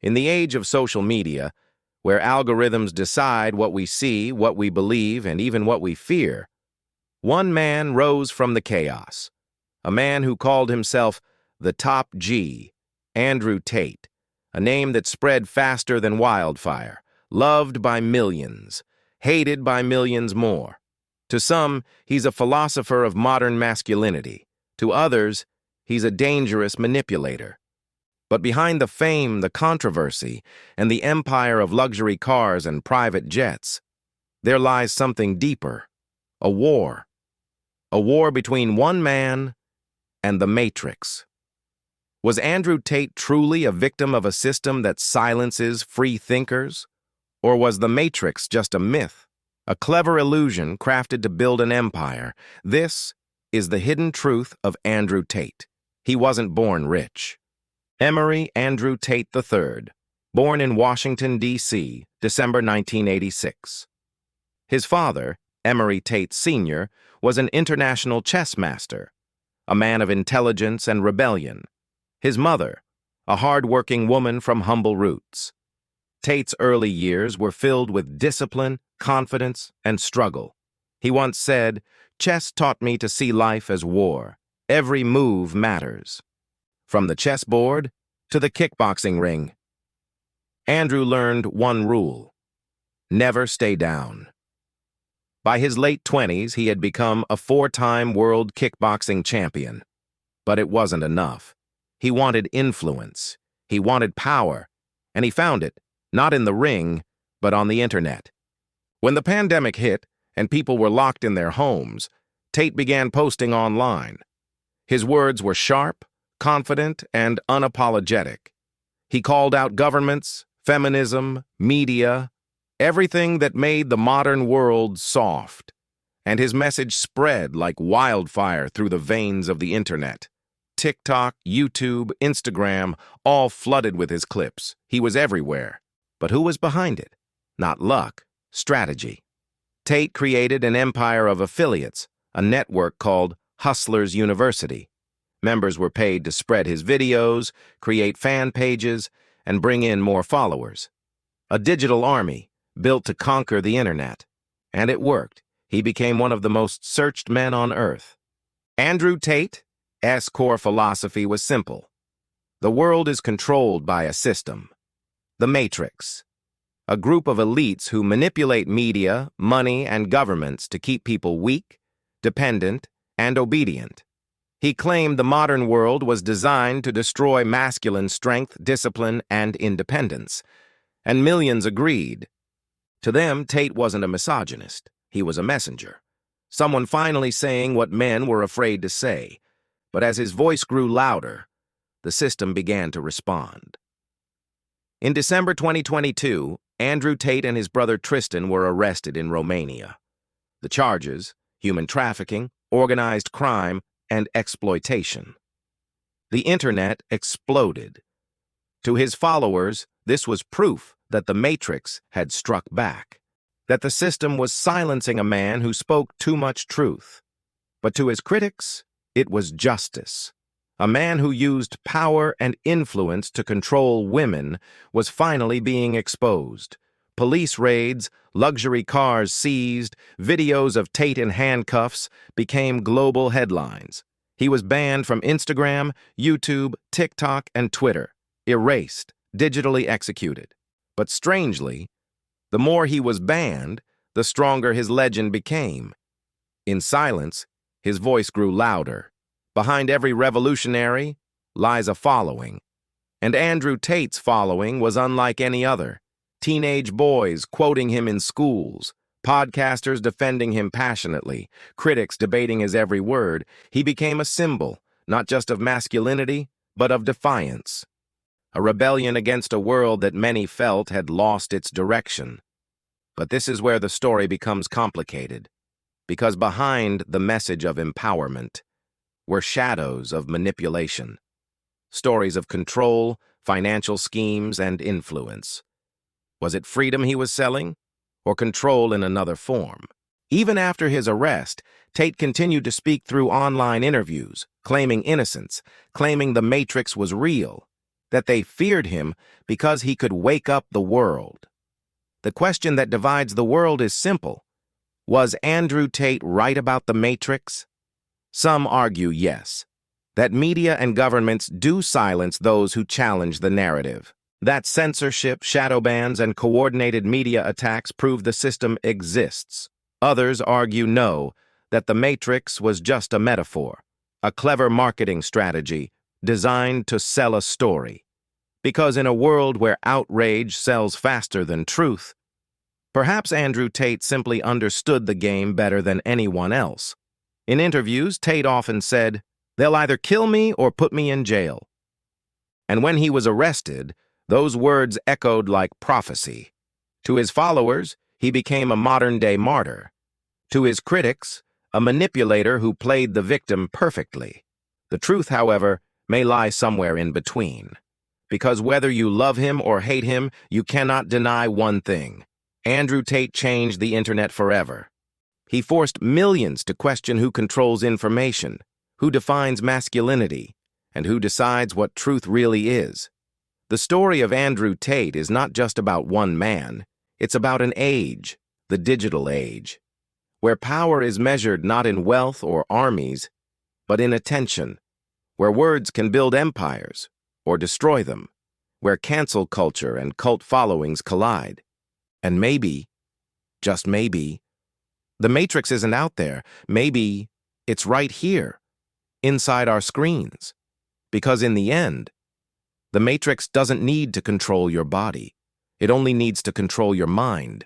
In the age of social media, where algorithms decide what we see, what we believe, and even what we fear, one man rose from the chaos. A man who called himself the Top G, Andrew Tate, a name that spread faster than wildfire, loved by millions, hated by millions more. To some, he's a philosopher of modern masculinity. To others, he's a dangerous manipulator. But behind the fame, the controversy, and the empire of luxury cars and private jets, there lies something deeper, a war. A war between one man and the Matrix. Was Andrew Tate truly a victim of a system that silences free thinkers? Or was the Matrix just a myth, a clever illusion crafted to build an empire? This is the hidden truth of Andrew Tate. He wasn't born rich. Emory Andrew Tate III, born in Washington, D.C., December 1986. His father, Emory Tate Sr., was an international chess master, a man of intelligence and rebellion. His mother, a hard-working woman from humble roots. Tate's early years were filled with discipline, confidence, and struggle. He once said, "Chess taught me to see life as war. Every move matters." From the chessboard to the kickboxing ring, Andrew learned one rule: never stay down. By his late 20s, he had become a 4-time world kickboxing champion. But it wasn't enough. He wanted influence, he wanted power, and he found it, not in the ring, but on the internet. When the pandemic hit and people were locked in their homes, Tate began posting online. His words were sharp, confident, and unapologetic. He called out governments, feminism, media, everything that made the modern world soft. And his message spread like wildfire through the veins of the internet. TikTok, YouTube, Instagram, all flooded with his clips. He was everywhere. But who was behind it? Not luck, strategy. Tate created an empire of affiliates, a network called Hustlers University. Members were paid to spread his videos, create fan pages, and bring in more followers. A digital army built to conquer the internet. And it worked. He became one of the most searched men on earth. Andrew Tate's core philosophy was simple. The world is controlled by a system. The Matrix. A group of elites who manipulate media, money, and governments to keep people weak, dependent, and obedient. He claimed the modern world was designed to destroy masculine strength, discipline, and independence. And millions agreed. To them, Tate wasn't a misogynist. He was a messenger. Someone finally saying what men were afraid to say. But as his voice grew louder, the system began to respond. In December 2022, Andrew Tate and his brother Tristan were arrested in Romania. The charges: human trafficking, organized crime, and exploitation. The internet exploded. To his followers, this was proof that the Matrix had struck back, that the system was silencing a man who spoke too much truth. But to his critics, it was justice. A man who used power and influence to control women was finally being exposed. Police raids, luxury cars seized, videos of Tate in handcuffs became global headlines. He was banned from Instagram, YouTube, TikTok, and Twitter, erased, digitally executed. But strangely, the more he was banned, the stronger his legend became. In silence, his voice grew louder. Behind every revolutionary lies a following. And Andrew Tate's following was unlike any other. Teenage boys quoting him in schools, podcasters defending him passionately, critics debating his every word. He became a symbol, not just of masculinity, but of defiance. A rebellion against a world that many felt had lost its direction. But this is where the story becomes complicated, because behind the message of empowerment were shadows of manipulation, stories of control, financial schemes, and influence. Was it freedom he was selling, or control in another form? Even after his arrest, Tate continued to speak through online interviews, claiming innocence, claiming the Matrix was real. that they feared him because he could wake up the world. The question that divides the world is simple. Was Andrew Tate right about the Matrix? Some argue yes, that media and governments do silence those who challenge the narrative. That censorship, shadow bans, and coordinated media attacks prove the system exists. Others argue no, that the Matrix was just a metaphor, a clever marketing strategy designed to sell a story. Because in a world where outrage sells faster than truth, perhaps Andrew Tate simply understood the game better than anyone else. In interviews, Tate often said, "They'll either kill me or put me in jail." And when he was arrested, those words echoed like prophecy. To his followers, he became a modern-day martyr. To his critics, a manipulator who played the victim perfectly. The truth, however, may lie somewhere in between. Because whether you love him or hate him, you cannot deny one thing. Andrew Tate changed the internet forever. He forced millions to question who controls information, who defines masculinity, and who decides what truth really is. The story of Andrew Tate is not just about one man, it's about an age, the digital age, where power is measured not in wealth or armies, but in attention, where words can build empires or destroy them, where cancel culture and cult followings collide. And maybe, just maybe, the Matrix isn't out there. Maybe it's right here, inside our screens. Because in the end, the Matrix doesn't need to control your body. It only needs to control your mind.